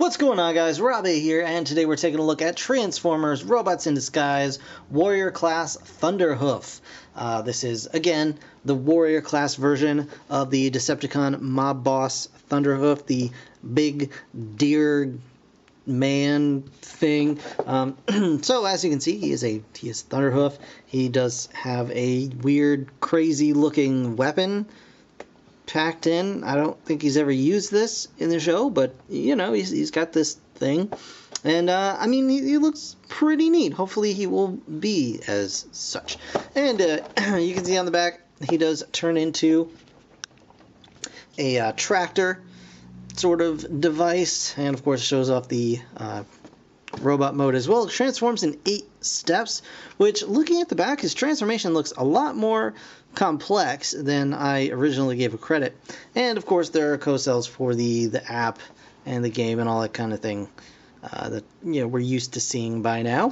What's going on, guys? Robbie here, and today we're taking a look at Transformers Robots in Disguise Warrior Class Thunderhoof. This is, again, the Warrior Class version of the Decepticon mob boss Thunderhoof, the big deer man thing. So as you can see, he is Thunderhoof. He does have a weird, crazy looking weapon packed in. I don't think he's ever used this in the show, but you know, he's got this thing, and I mean, he looks pretty neat. Hopefully he will be as such. And you can see on the back, he does turn into a tractor sort of device, and of course shows off the robot mode as well. It transforms in 8 steps, which, looking at the back, his transformation looks a lot more complex than I originally gave it credit. And of course there are co-cells for the app and the game and all that kind of thing that, you know, we're used to seeing by now.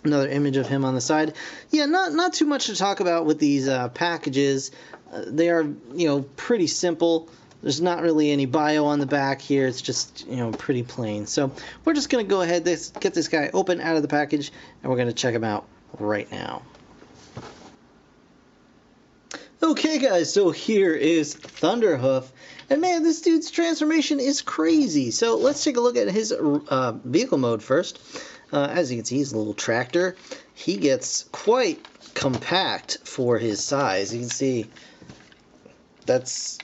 Another image of him on the side. Yeah, not too much to talk about with these packages. They are, you know, pretty simple. There's not really any bio on the back here. It's just, you know, pretty plain. So we're just going to go ahead, get this guy open out of the package, and we're going to check him out right now. Okay, guys, so here is Thunderhoof. And man, this dude's transformation is crazy. So let's take a look at his vehicle mode first. As you can see, he's a little tractor. He gets quite compact for his size. You can see that's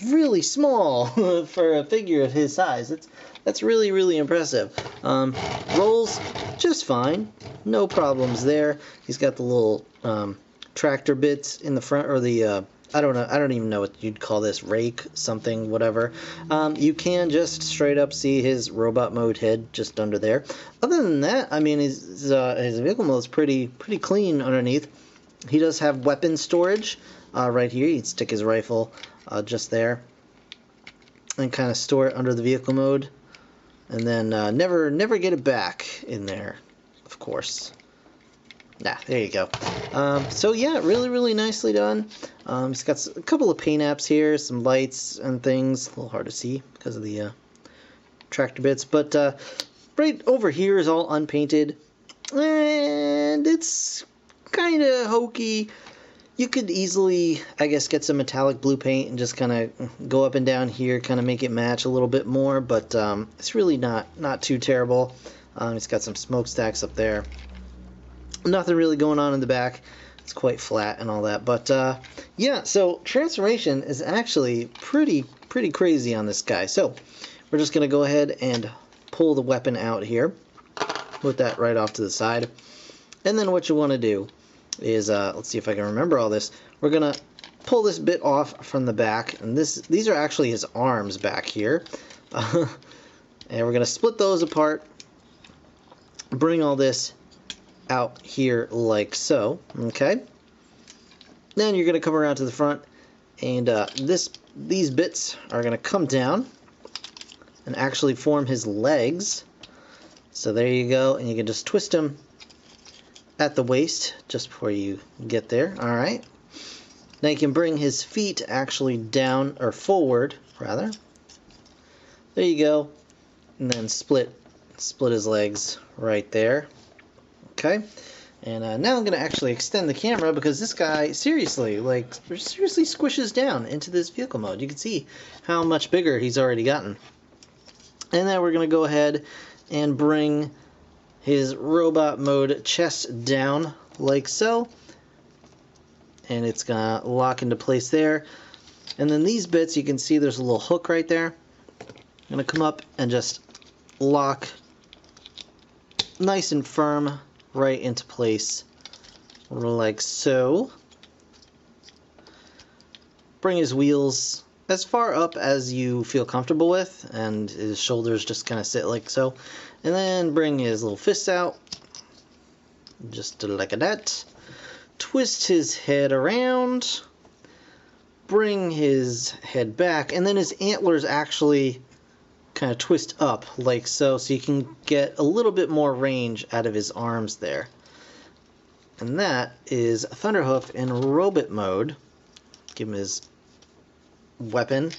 really small for a figure of his size. That's really, really impressive. Rolls just fine, no problems there. He's got the little tractor bits in the front, or the I don't even know what you'd call this, rake, something, whatever. You can just straight up see his robot mode head just under there. Other than that, I mean, his vehicle mode is pretty clean underneath. He does have weapon storage right here. You'd stick his rifle just there and kind of store it under the vehicle mode, and then never get it back in there, of course. Nah, there you go. So yeah, really nicely done. He's got a couple of paint apps here, some lights and things. A little hard to see because of the tractor bits, but right over here is all unpainted, and it's kind of hokey. You could easily, I guess, get some metallic blue paint and just kind of go up and down here, kind of make it match a little bit more, but it's really not too terrible. It's got some smokestacks up there. Nothing really going on in the back. It's quite flat and all that, but yeah, so transformation is actually pretty crazy on this guy. So we're just going to go ahead and pull the weapon out here, put that right off to the side, and then what you want to do is, let's see if I can remember all this. We're gonna pull this bit off from the back, and these are actually his arms back here, and we're gonna split those apart, bring all this out here like so. Okay, then you're gonna come around to the front, and these bits are gonna come down and actually form his legs. So there you go, and you can just twist them at the waist just before you get there. Alright, now you can bring his feet actually down, or forward rather. There you go, and then split his legs right there. Okay, and now I'm going to actually extend the camera, because this guy seriously squishes down into this vehicle mode. You can see how much bigger he's already gotten. And then we're going to go ahead and bring his robot mode chest down like so, and it's gonna lock into place there. And then these bits, you can see there's a little hook right there. I'm gonna come up and just lock nice and firm right into place like so. Bring his wheels as far up as you feel comfortable with, and his shoulders just kind of sit like so. And then bring his little fists out, just like that. Twist his head around, bring his head back, and then his antlers actually kind of twist up like so, so you can get a little bit more range out of his arms there. And that is Thunderhoof in robot mode. Give him his weapon.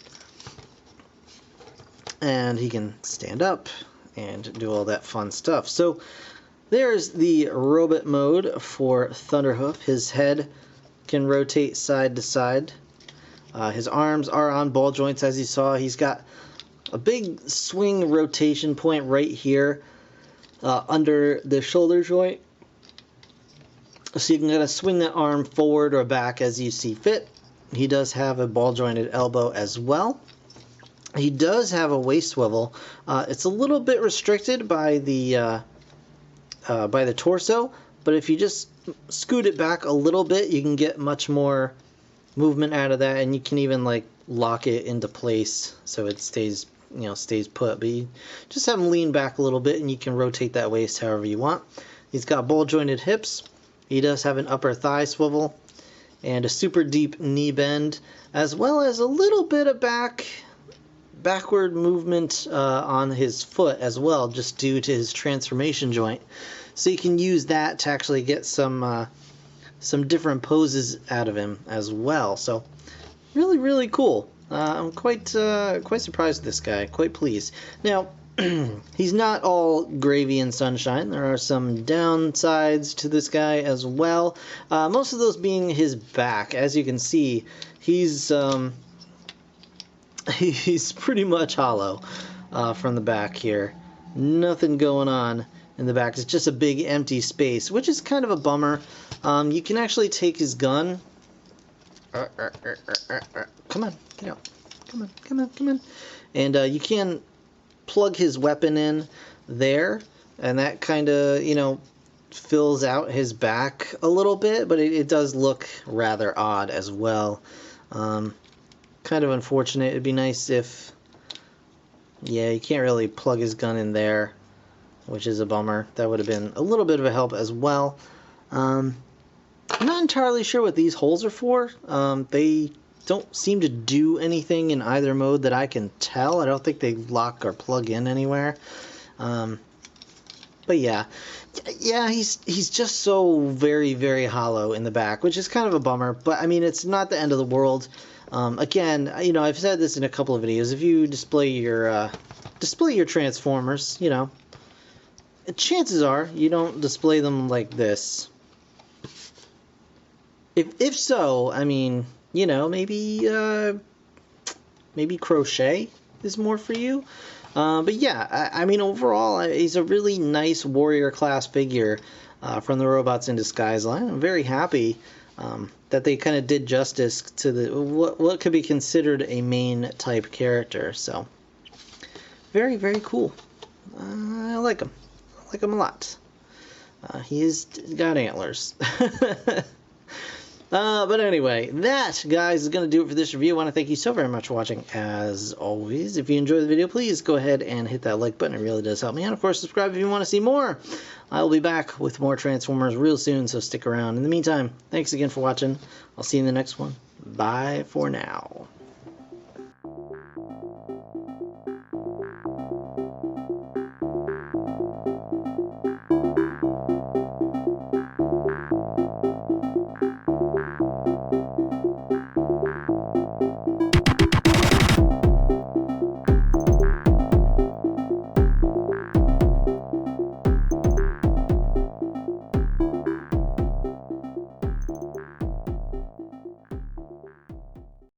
and he can stand up and do all that fun stuff. So there's the robot mode for Thunderhoof. His head can rotate side to side. His arms are on ball joints, as you saw. He's got a big swing rotation point right here under the shoulder joint. So you can kind of swing that arm forward or back as you see fit. He does have a ball jointed elbow as well. He does have a waist swivel. It's a little bit restricted by the torso, but if you just scoot it back a little bit, you can get much more movement out of that, and you can even like lock it into place so it stays put. But you just have him lean back a little bit, and you can rotate that waist however you want. He's got ball jointed hips. He does have an upper thigh swivel and a super deep knee bend, as well as a little bit of backward movement on his foot as well, just due to his transformation joint. So you can use that to actually get some different poses out of him as well. So really, really cool. I'm quite surprised with this guy. Quite pleased. Now, he's not all gravy and sunshine. There are some downsides to this guy as well. Most of those being his back. As you can see, he's pretty much hollow from the back here. Nothing going on in the back. It's just a big empty space, which is kind of a bummer. You can actually take his gun. Come on, get out. Come on. And you can plug his weapon in there, and that kind of, fills out his back a little bit, but it does look rather odd as well. Kind of unfortunate. It'd be nice if, yeah, you can't really plug his gun in there, which is a bummer. That would have been a little bit of a help as well. I'm not entirely sure what these holes are for. They don't seem to do anything in either mode that I can tell. I don't think they lock or plug in anywhere. But yeah, he's just so very, very hollow in the back, which is kind of a bummer. But I mean, it's not the end of the world. Again, I've said this in a couple of videos. If you display your Transformers, chances are you don't display them like this. If so, I mean, maybe crochet is more for you. But yeah, I mean, overall, he's a really nice warrior class figure from the Robots in Disguise line. I'm very happy that they kind of did justice to what could be considered a main type character. So very, very cool. I like him. I like him a lot. He's got antlers. But anyway, that, guys, is going to do it for this review. I want to thank you so very much for watching, as always. If you enjoyed the video, please go ahead and hit that like button. It really does help me. And, of course, subscribe if you want to see more. I will be back with more Transformers real soon, so stick around. In the meantime, thanks again for watching. I'll see you in the next one. Bye for now.